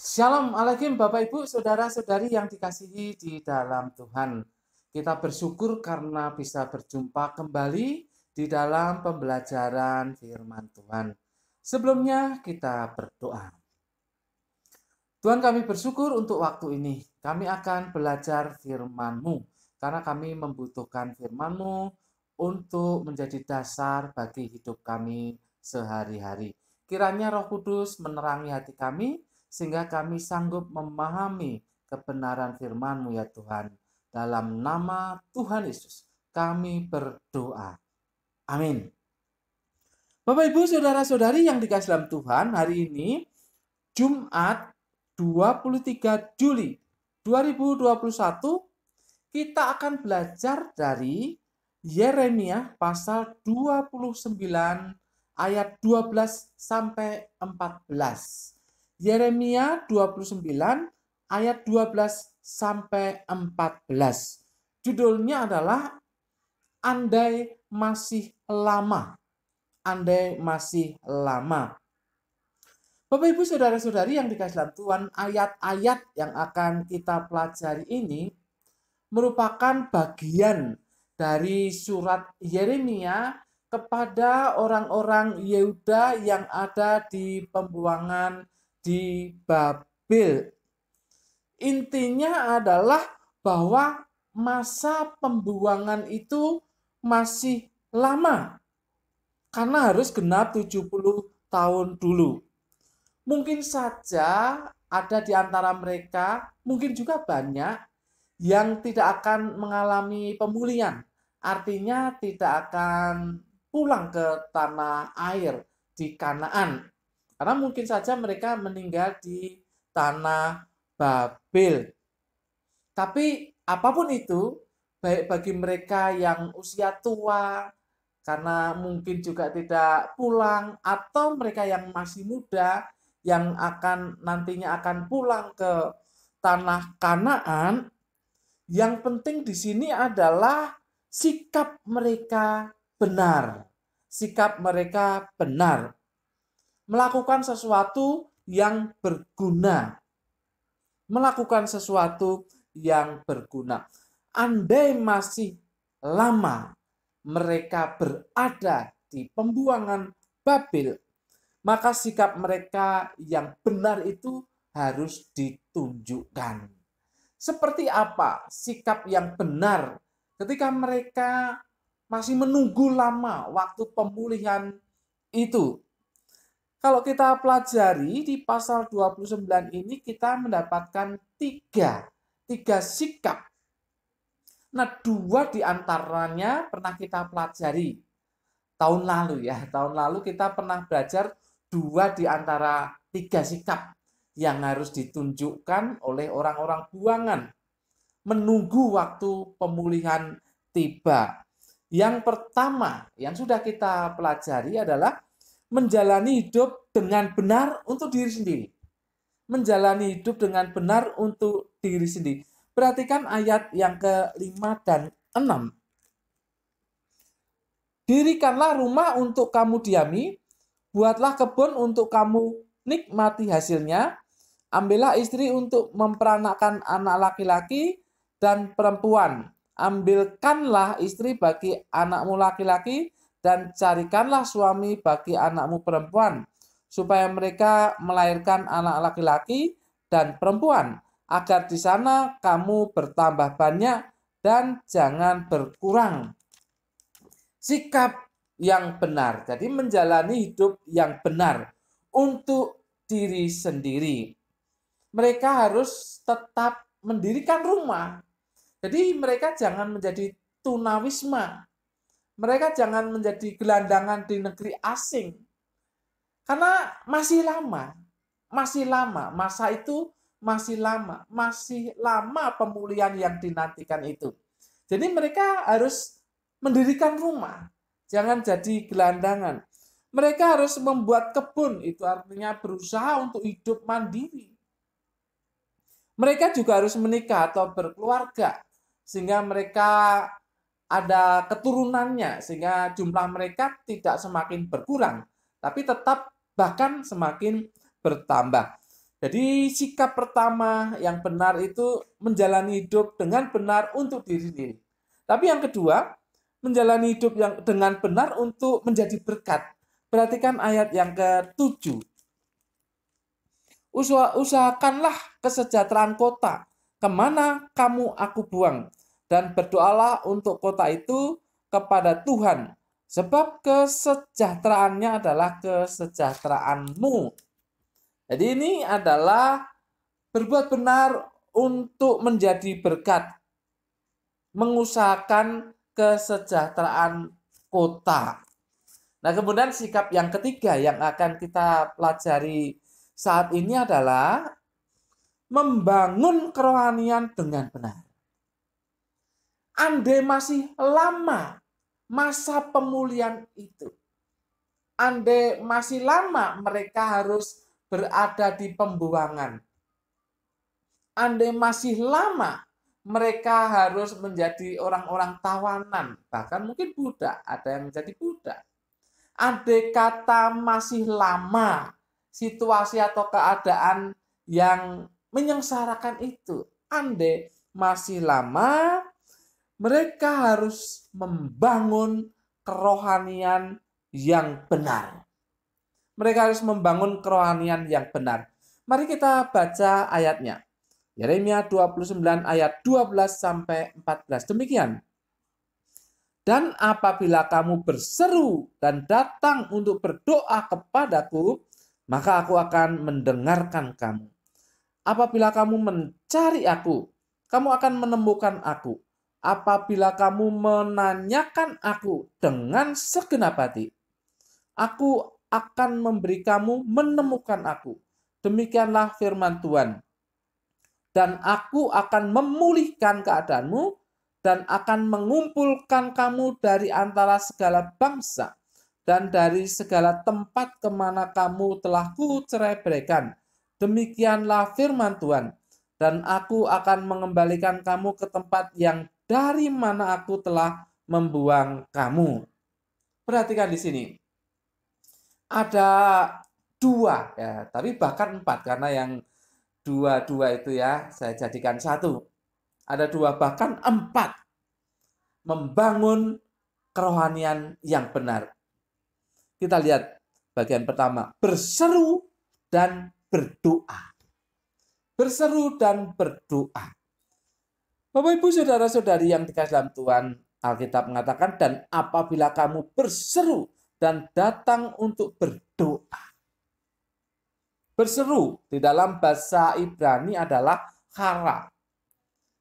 Shalom alaikum Bapak Ibu Saudara-saudari yang dikasihi di dalam Tuhan. Kita bersyukur karena bisa berjumpa kembali di dalam pembelajaran firman Tuhan. Sebelumnya kita berdoa. Tuhan, kami bersyukur untuk waktu ini. Kami akan belajar firman-Mu karena kami membutuhkan firman-Mu untuk menjadi dasar bagi hidup kami sehari-hari. Kiranya Roh Kudus menerangi hati kami sehingga kami sanggup memahami kebenaran firman-Mu ya Tuhan. Dalam nama Tuhan Yesus kami berdoa. Amin. Bapak Ibu Saudara-saudari yang dikasihi dalam Tuhan, hari ini Jumat 23 Juli 2021 kita akan belajar dari Yeremia pasal 29 ayat 12 sampai 14. Yeremia 29 ayat 12 sampai 14. Judulnya adalah Andai Masih Lama. Andai Masih Lama. Bapak Ibu Saudara-saudari yang dikasihi dalam Tuhan, ayat-ayat yang akan kita pelajari ini merupakan bagian dari surat Yeremia kepada orang-orang Yehuda yang ada di pembuangan di Babel. Intinya adalah bahwa masa pembuangan itu masih lama karena harus genap 70 tahun dulu. Mungkin saja ada di antara mereka, mungkin juga banyak yang tidak akan mengalami pemulihan. Artinya tidak akan pulang ke tanah air di Kanaan. Karena mungkin saja mereka meninggal di tanah Babel. Tapi apapun itu, baik bagi mereka yang usia tua, karena mungkin juga tidak pulang, atau mereka yang masih muda, yang nantinya akan pulang ke tanah Kanaan, yang penting di sini adalah sikap mereka benar. Sikap mereka benar. Melakukan sesuatu yang berguna. Melakukan sesuatu yang berguna. Andai masih lama mereka berada di pembuangan Babel, maka sikap mereka yang benar itu harus ditunjukkan. Seperti apa sikap yang benar ketika mereka masih menunggu lama waktu pemulihan itu? Kalau kita pelajari di pasal 29 ini kita mendapatkan tiga sikap. Nah, 2 diantaranya pernah kita pelajari tahun lalu ya. Tahun lalu kita pernah belajar 2 di antara 3 sikap yang harus ditunjukkan oleh orang-orang buangan menunggu waktu pemulihan tiba. Yang pertama yang sudah kita pelajari adalah menjalani hidup dengan benar untuk diri sendiri. Menjalani hidup dengan benar untuk diri sendiri. Perhatikan ayat yang ke-5 dan 6. Dirikanlah rumah untuk kamu diami, buatlah kebun untuk kamu nikmati hasilnya, ambillah istri untuk memperanakkan anak laki-laki dan perempuan. Ambilkanlah istri bagi anakmu laki-laki dan carikanlah suami bagi anakmu perempuan, supaya mereka melahirkan anak laki-laki dan perempuan, agar di sana kamu bertambah banyak dan jangan berkurang. Sikap yang benar, jadi menjalani hidup yang benar untuk diri sendiri. Mereka harus tetap mendirikan rumah. Jadi mereka jangan menjadi tunawisma. Mereka jangan menjadi gelandangan di negeri asing. Karena masih lama. Masih lama. Masa itu masih lama. Masih lama pemulihan yang dinantikan itu. Jadi mereka harus mendirikan rumah. Jangan jadi gelandangan. Mereka harus membuat kebun. Itu artinya berusaha untuk hidup mandiri. Mereka juga harus menikah atau berkeluarga. Sehingga mereka ada keturunannya. Sehingga jumlah mereka tidak semakin berkurang. Tapi tetap bahkan semakin bertambah. Jadi sikap pertama yang benar itu menjalani hidup dengan benar untuk diri sendiri. Tapi yang kedua, menjalani hidup yang dengan benar untuk menjadi berkat. Perhatikan ayat yang ke-7. Usahakanlah kesejahteraan kota, kemana kamu aku buang, dan berdoalah untuk kota itu kepada Tuhan, sebab kesejahteraannya adalah kesejahteraanmu. Jadi ini adalah berbuat benar untuk menjadi berkat, mengusahakan kesejahteraan kota. Nah, kemudian sikap yang ketiga yang akan kita pelajari saat ini adalah membangun kerohanian dengan benar. Andai masih lama masa pemulihan itu, andai masih lama mereka harus berada di pembuangan, andai masih lama mereka harus menjadi orang-orang tawanan, bahkan mungkin budak, ada yang menjadi budak. Andai kata masih lama situasi atau keadaan yang menyengsarakan itu, andai masih lama mereka harus membangun kerohanian yang benar. Mereka harus membangun kerohanian yang benar. Mari kita baca ayatnya. Yeremia 29 ayat 12 sampai 14. Demikian. Dan apabila kamu berseru dan datang untuk berdoa kepadaku, maka aku akan mendengarkan kamu. Apabila kamu mencari aku, kamu akan menemukan aku. Apabila kamu menanyakan aku dengan segenap hati, aku akan memberi kamu menemukan aku. Demikianlah firman Tuhan. Dan aku akan memulihkan keadaanmu dan akan mengumpulkan kamu dari antara segala bangsa dan dari segala tempat kemana kamu telah kucerai-beraikan. Demikianlah firman Tuhan. Dan aku akan mengembalikan kamu ke tempat yang dari mana aku telah membuang kamu. Perhatikan di sini. Ada dua, ya, tapi bahkan empat, karena yang dua itu ya saya jadikan satu. Ada dua, bahkan empat. Membangun kerohanian yang benar. Kita lihat bagian pertama, berseru dan berdoa. Berseru dan berdoa. Bapak Ibu saudara-saudari yang dikasihi dalam Tuhan, Alkitab mengatakan, dan apabila kamu berseru dan datang untuk berdoa. Berseru di dalam bahasa Ibrani adalah hara.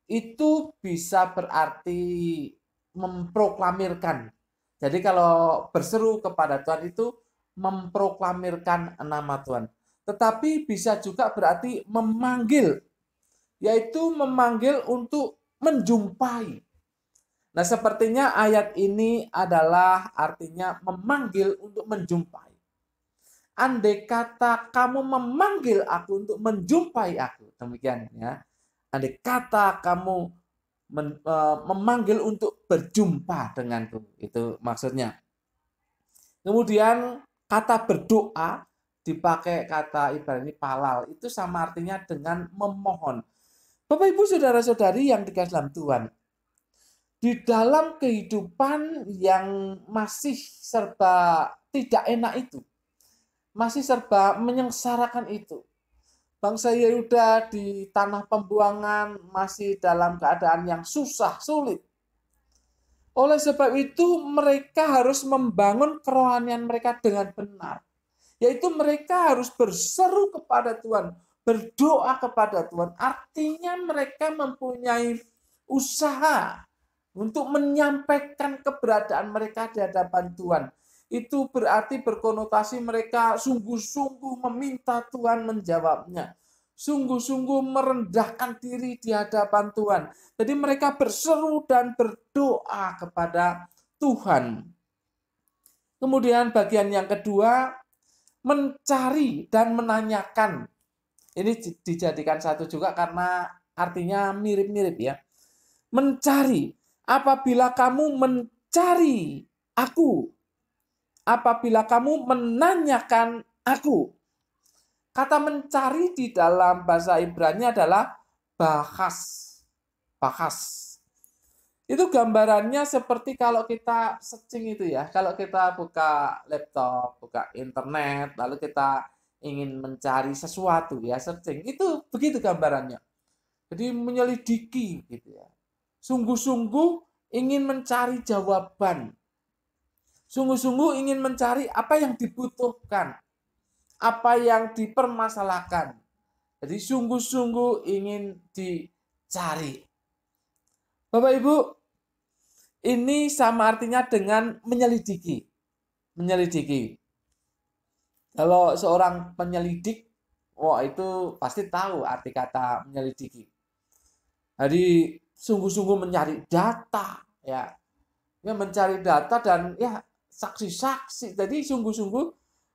Itu bisa berarti memproklamirkan. Jadi kalau berseru kepada Tuhan itu memproklamirkan nama Tuhan. Tetapi bisa juga berarti memanggil, yaitu memanggil untuk menjumpai. Nah, sepertinya ayat ini adalah artinya memanggil untuk menjumpai. Andai kata kamu memanggil aku untuk menjumpai aku, demikian ya. Andai kata kamu memanggil untuk berjumpa denganku, itu maksudnya. Kemudian kata berdoa dipakai kata Ibrani palal, itu sama artinya dengan memohon. Bapak Ibu saudara-saudari yang dikasihi dalam Tuhan, di dalam kehidupan yang masih serba tidak enak itu, masih serba menyengsarakan itu, bangsa Yehuda di tanah pembuangan masih dalam keadaan yang susah, sulit. Oleh sebab itu mereka harus membangun kerohanian mereka dengan benar. Yaitu mereka harus berseru kepada Tuhan, berdoa kepada Tuhan. Artinya mereka mempunyai usaha untuk menyampaikan keberadaan mereka di hadapan Tuhan. Itu berarti berkonotasi mereka sungguh-sungguh meminta Tuhan menjawabnya. Sungguh-sungguh merendahkan diri di hadapan Tuhan. Jadi mereka berseru dan berdoa kepada Tuhan. Kemudian bagian yang kedua, mencari dan menanyakan. Ini dijadikan satu juga karena artinya mirip-mirip ya. Mencari. Apabila kamu mencari aku, apabila kamu menanyakan aku. Kata mencari di dalam bahasa Ibrani adalah bahas. Bahas. Itu gambarannya seperti kalau kita searching itu ya. Kalau kita buka laptop, buka internet, lalu kita ingin mencari sesuatu ya, searching. Itu begitu gambarannya. Jadi menyelidiki gitu ya. Sungguh-sungguh ingin mencari jawaban. Sungguh-sungguh ingin mencari apa yang dibutuhkan. Apa yang dipermasalahkan. Jadi sungguh-sungguh ingin dicari. Bapak Ibu, ini sama artinya dengan menyelidiki. Menyelidiki. Kalau seorang penyelidik, wah itu pasti tahu arti kata menyelidiki. Jadi sungguh-sungguh mencari data, ya mencari data dan ya saksi-saksi. Jadi sungguh-sungguh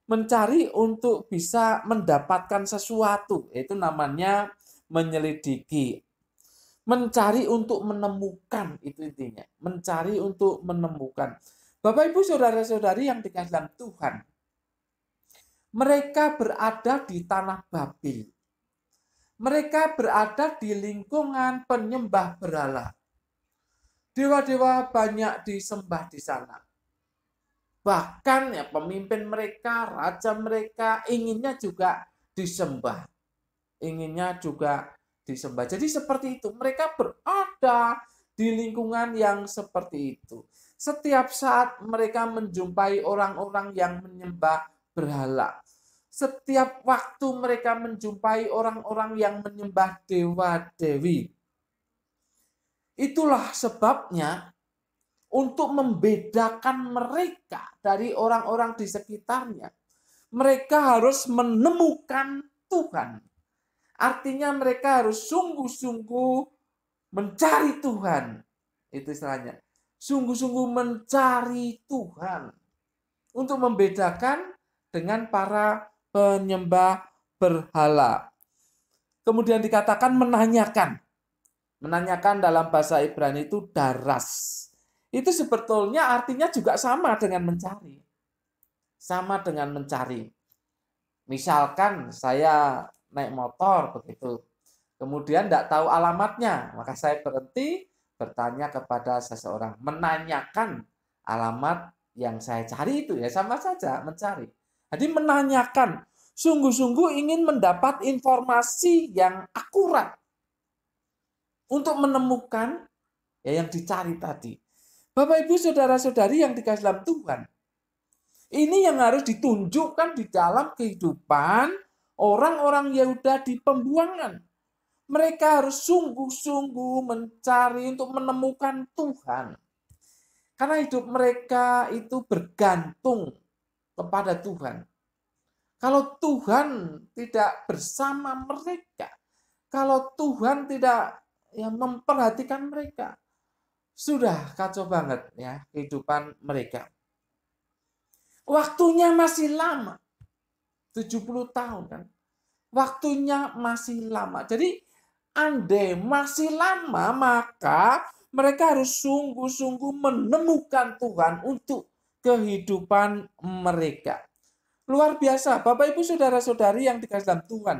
mencari untuk bisa mendapatkan sesuatu. Itu namanya menyelidiki. Mencari untuk menemukan, itu intinya. Mencari untuk menemukan. Bapak, Ibu, Saudara-saudari yang dikasihi dalam Tuhan. Mereka berada di tanah Babil. Mereka berada di lingkungan penyembah berhala. Dewa-dewa banyak disembah di sana. Bahkan ya pemimpin mereka, raja mereka inginnya juga disembah. Inginnya juga disembah. Jadi seperti itu. Mereka berada di lingkungan yang seperti itu. Setiap saat mereka menjumpai orang-orang yang menyembah berhala. Setiap waktu mereka menjumpai orang-orang yang menyembah dewa-dewi. Itulah sebabnya untuk membedakan mereka dari orang-orang di sekitarnya. Mereka harus menemukan Tuhan. Artinya mereka harus sungguh-sungguh mencari Tuhan. Itu istilahnya. Sungguh-sungguh mencari Tuhan. Untuk membedakan dengan para penyembah berhala. Kemudian dikatakan menanyakan. Menanyakan dalam bahasa Ibrani itu daras. Itu sebetulnya artinya juga sama dengan mencari. Sama dengan mencari. Misalkan saya naik motor begitu. Kemudian tidak tahu alamatnya, maka saya berhenti bertanya kepada seseorang, menanyakan alamat yang saya cari itu ya sama saja mencari. Jadi menanyakan, sungguh-sungguh ingin mendapat informasi yang akurat untuk menemukan ya yang dicari tadi. Bapak, Ibu, Saudara-saudari yang dikasihi dalam Tuhan. Ini yang harus ditunjukkan di dalam kehidupan orang-orang Yehuda di pembuangan. Mereka harus sungguh-sungguh mencari untuk menemukan Tuhan. Karena hidup mereka itu bergantung kepada Tuhan. Kalau Tuhan tidak bersama mereka, kalau Tuhan tidak memperhatikan mereka, sudah kacau banget ya kehidupan mereka. Waktunya masih lama. 70 tahun kan. Waktunya masih lama. Jadi andai masih lama, maka mereka harus sungguh-sungguh menemukan Tuhan untuk kehidupan mereka. Luar biasa, Bapak, Ibu, Saudara-saudari yang dikasihi dalam Tuhan.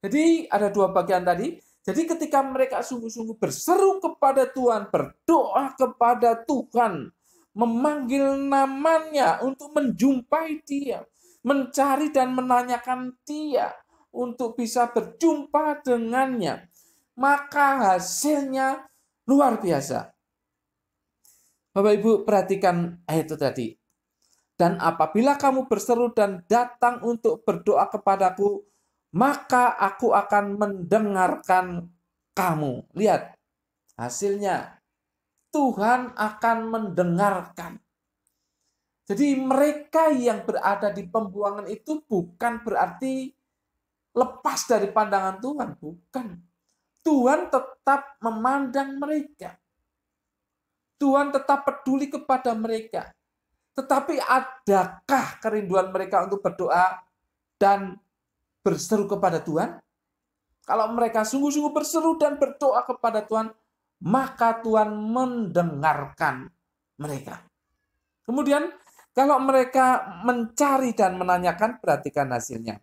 Jadi ada dua bagian tadi. Jadi ketika mereka sungguh-sungguh berseru kepada Tuhan, berdoa kepada Tuhan, memanggil namanya untuk menjumpai Dia, mencari dan menanyakan Dia, untuk bisa berjumpa dengannya, maka hasilnya luar biasa. Bapak, Ibu, perhatikan ayat itu tadi. Dan apabila kamu berseru dan datang untuk berdoa kepadaku, maka aku akan mendengarkan kamu. Lihat hasilnya. Tuhan akan mendengarkan. Jadi mereka yang berada di pembuangan itu bukan berarti lepas dari pandangan Tuhan, bukan. Tuhan tetap memandang mereka. Tuhan tetap peduli kepada mereka. Tetapi adakah kerinduan mereka untuk berdoa dan berseru kepada Tuhan? Kalau mereka sungguh-sungguh berseru dan berdoa kepada Tuhan, maka Tuhan mendengarkan mereka. Kemudian, kalau mereka mencari dan menanyakan, perhatikan hasilnya.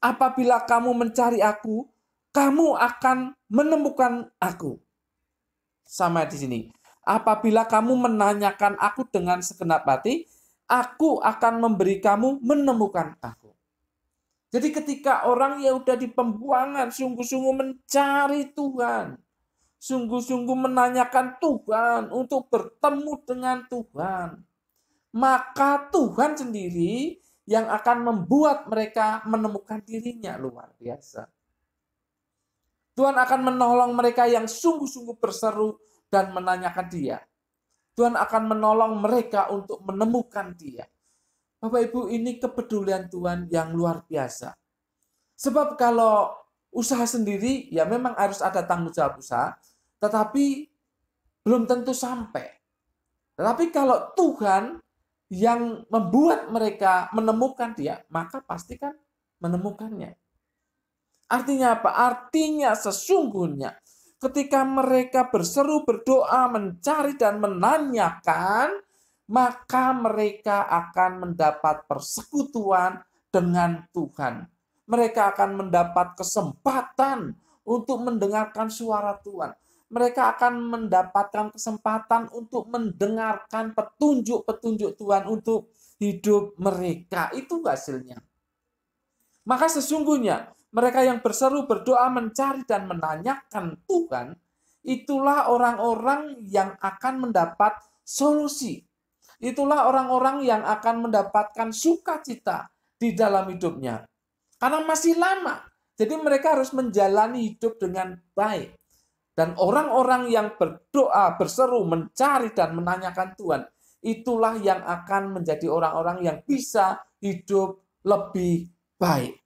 Apabila kamu mencari aku, kamu akan menemukan aku. Sama di sini. Apabila kamu menanyakan aku dengan segenap hati, aku akan memberi kamu menemukan aku. Jadi ketika orang yang udah di pembuangan, sungguh-sungguh mencari Tuhan, sungguh-sungguh menanyakan Tuhan untuk bertemu dengan Tuhan, maka Tuhan sendiri yang akan membuat mereka menemukan dirinya. Luar biasa. Tuhan akan menolong mereka yang sungguh-sungguh berseru dan menanyakan Dia. Tuhan akan menolong mereka untuk menemukan Dia. Bapak Ibu, ini kepedulian Tuhan yang luar biasa. Sebab kalau usaha sendiri, ya memang harus ada tanggung jawab usaha, tetapi belum tentu sampai. Tetapi kalau Tuhan yang membuat mereka menemukan Dia, maka pasti kan menemukannya. Artinya apa? Artinya sesungguhnya ketika mereka berseru, berdoa, mencari dan menanyakan, maka mereka akan mendapat persekutuan dengan Tuhan. Mereka akan mendapat kesempatan untuk mendengarkan suara Tuhan. Mereka akan mendapatkan kesempatan untuk mendengarkan petunjuk-petunjuk Tuhan untuk hidup mereka. Itu hasilnya. Maka sesungguhnya mereka yang berseru, berdoa, mencari dan menanyakan Tuhan, itulah orang-orang yang akan mendapat solusi. Itulah orang-orang yang akan mendapatkan sukacita di dalam hidupnya. Karena masih lama. Jadi mereka harus menjalani hidup dengan baik. Dan orang-orang yang berdoa, berseru, mencari dan menanyakan Tuhan, itulah yang akan menjadi orang-orang yang bisa hidup lebih baik.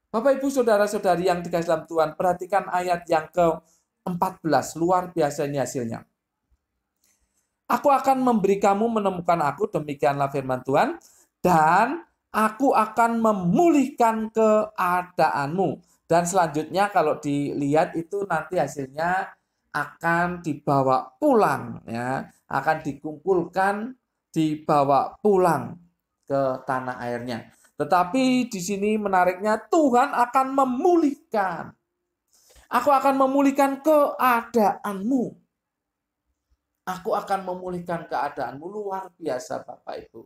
Bapak, Ibu, Saudara-saudari yang dikasihi dalam Tuhan, perhatikan ayat yang ke-14. Luar biasa ini hasilnya. Aku akan memberi kamu menemukan aku, demikianlah firman Tuhan, dan aku akan memulihkan keadaanmu. Dan selanjutnya kalau dilihat itu nanti hasilnya akan dibawa pulang, ya, akan dikumpulkan, dibawa pulang ke tanah airnya. Tetapi di sini menariknya Tuhan akan memulihkan. Aku akan memulihkan keadaanmu. Aku akan memulihkan keadaanmu. Luar biasa Bapak Ibu.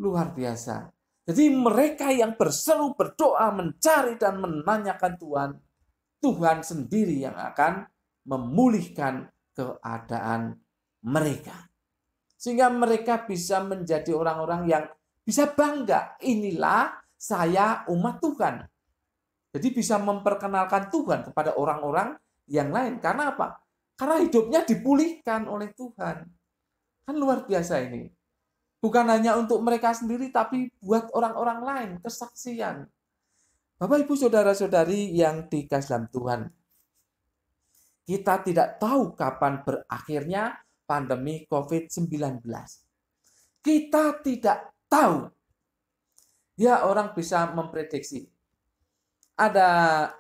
Luar biasa. Jadi mereka yang berseru, berdoa, mencari dan menanyakan Tuhan, Tuhan sendiri yang akan memulihkan keadaan mereka. Sehingga mereka bisa menjadi orang-orang yang bisa bangga. Inilah saya umat Tuhan. Jadi bisa memperkenalkan Tuhan kepada orang-orang yang lain. Karena apa? Karena hidupnya dipulihkan oleh Tuhan. Kan luar biasa ini. Bukan hanya untuk mereka sendiri, tapi buat orang-orang lain, kesaksian. Bapak, Ibu, Saudara-saudari yang dikasihi dalam Tuhan, kita tidak tahu kapan berakhirnya pandemi COVID-19. Kita tidak tahu. Ya, orang bisa memprediksi. Ada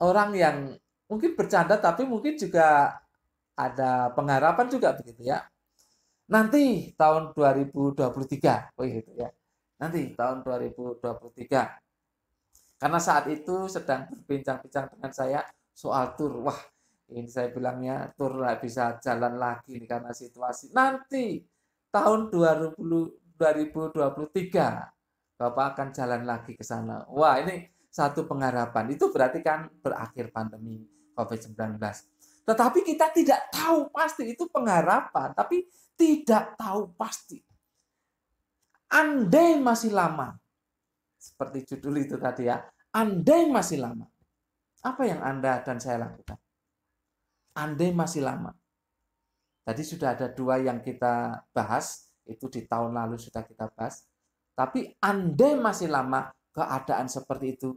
orang yang mungkin bercanda, tapi mungkin juga ada pengharapan juga begitu ya. Nanti tahun 2023, begitu ya. Nanti tahun 2023. Karena saat itu sedang berbincang-bincang dengan saya soal tur. Wah, ini saya bilangnya tur nggak bisa jalan lagi nih karena situasi. Nanti tahun 2023 Bapak akan jalan lagi ke sana. Wah, ini satu pengharapan. Itu berarti kan berakhir pandemi COVID-19. Tetapi kita tidak tahu pasti, itu pengharapan, tapi tidak tahu pasti. Andai masih lama, seperti judul itu tadi ya, andai masih lama. Apa yang Anda dan saya lakukan? Andai masih lama. Tadi sudah ada 2 yang kita bahas, itu di tahun lalu sudah kita bahas. Tapi andai masih lama keadaan seperti itu,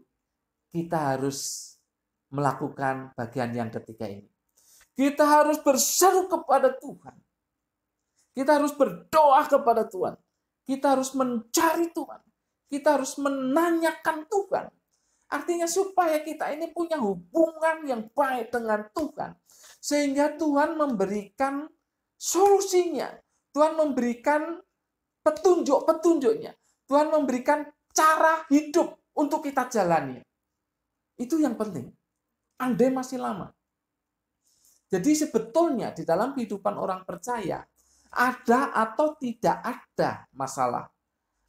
kita harus melakukan bagian yang ketiga ini. Kita harus berseru kepada Tuhan. Kita harus berdoa kepada Tuhan. Kita harus mencari Tuhan. Kita harus menanyakan Tuhan. Artinya supaya kita ini punya hubungan yang baik dengan Tuhan. Sehingga Tuhan memberikan solusinya. Tuhan memberikan petunjuk-petunjuknya. Tuhan memberikan cara hidup untuk kita jalani. Itu yang penting. Andai masih lama. Jadi sebetulnya di dalam kehidupan orang percaya, ada atau tidak ada masalah,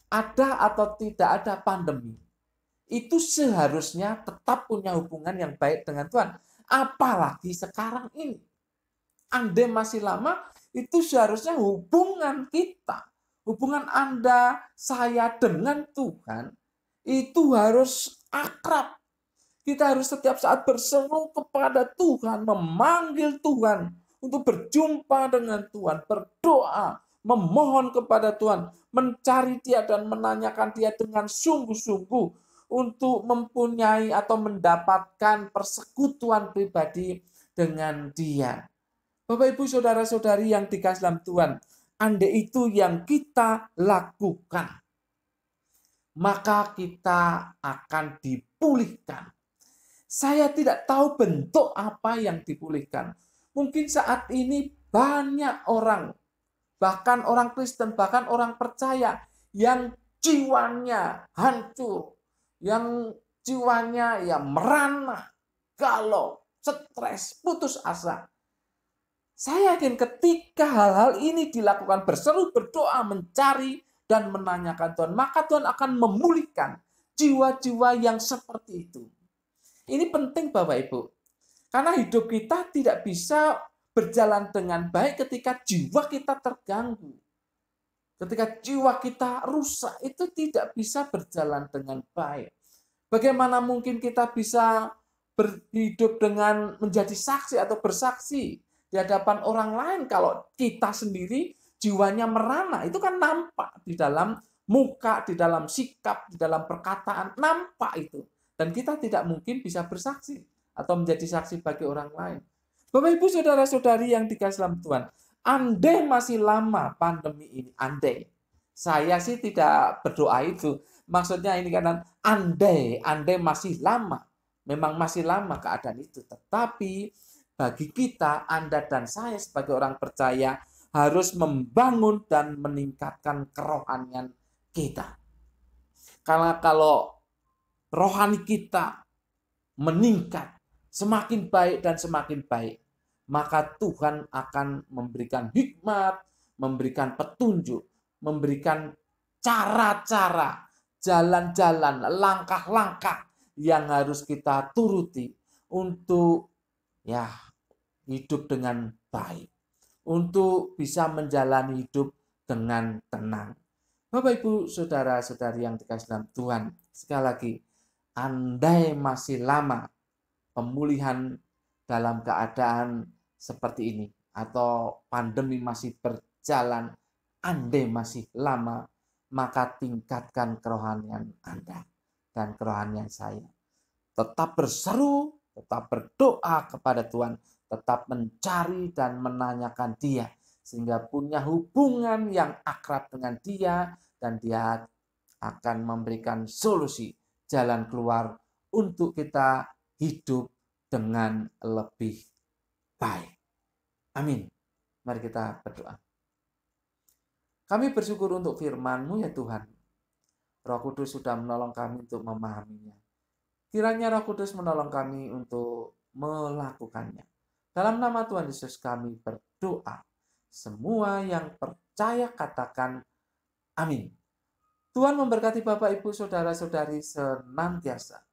ada atau tidak ada pandemi, itu seharusnya tetap punya hubungan yang baik dengan Tuhan. Apalagi sekarang ini. Andai masih lama, itu seharusnya hubungan kita, hubungan Anda, saya dengan Tuhan, itu harus akrab. Kita harus setiap saat berseru kepada Tuhan, memanggil Tuhan untuk berjumpa dengan Tuhan, berdoa, memohon kepada Tuhan, mencari Dia dan menanyakan Dia dengan sungguh-sungguh untuk mempunyai atau mendapatkan persekutuan pribadi dengan Dia. Bapak, Ibu, Saudara-saudari yang dikasihi dalam Tuhan, andai itu yang kita lakukan, maka kita akan dipulihkan. Saya tidak tahu bentuk apa yang dipulihkan. Mungkin saat ini banyak orang, bahkan orang Kristen, bahkan orang percaya, yang jiwanya hancur, yang jiwanya ya merana, galau, stres, putus asa. Saya yakin ketika hal-hal ini dilakukan, berseru, berdoa, mencari, dan menanyakan Tuhan, maka Tuhan akan memulihkan jiwa-jiwa yang seperti itu. Ini penting Bapak Ibu. Karena hidup kita tidak bisa berjalan dengan baik ketika jiwa kita terganggu. Ketika jiwa kita rusak, itu tidak bisa berjalan dengan baik. Bagaimana mungkin kita bisa berhidup dengan menjadi saksi atau bersaksi di hadapan orang lain kalau kita sendiri jiwanya merana? Itu kan nampak di dalam muka, di dalam sikap, di dalam perkataan, nampak itu. Dan kita tidak mungkin bisa bersaksi atau menjadi saksi bagi orang lain. Bapak, Ibu, Saudara-saudari yang dikasihi dalam Tuhan, andai masih lama pandemi ini, andai. Saya sih tidak berdoa itu. Maksudnya ini kan andai masih lama. Memang masih lama keadaan itu. Tetapi bagi kita, Anda dan saya sebagai orang percaya, harus membangun dan meningkatkan kerohanian kita. Karena kalau rohani kita meningkat, semakin baik dan semakin baik, maka Tuhan akan memberikan hikmat, memberikan petunjuk, memberikan cara-cara, jalan-jalan, langkah-langkah yang harus kita turuti untuk ya hidup dengan baik, untuk bisa menjalani hidup dengan tenang. Bapak, Ibu, Saudara-saudari yang dikasihi dalam Tuhan, sekali lagi, andai masih lama pemulihan dalam keadaan seperti ini, atau pandemi masih berjalan, andai masih lama, maka tingkatkan kerohanian Anda dan kerohanian saya. Tetap berseru, tetap berdoa kepada Tuhan, tetap mencari dan menanyakan Dia, sehingga punya hubungan yang akrab dengan Dia, dan Dia akan memberikan solusi, jalan keluar untuk kita hidup dengan lebih baik. Amin. Mari kita berdoa. Kami bersyukur untuk firman-Mu ya Tuhan. Roh Kudus sudah menolong kami untuk memahaminya. Kiranya Roh Kudus menolong kami untuk melakukannya. Dalam nama Tuhan Yesus kami berdoa. Semua yang percaya katakan amin. Tuhan memberkati Bapak, Ibu, Saudara-saudari senantiasa.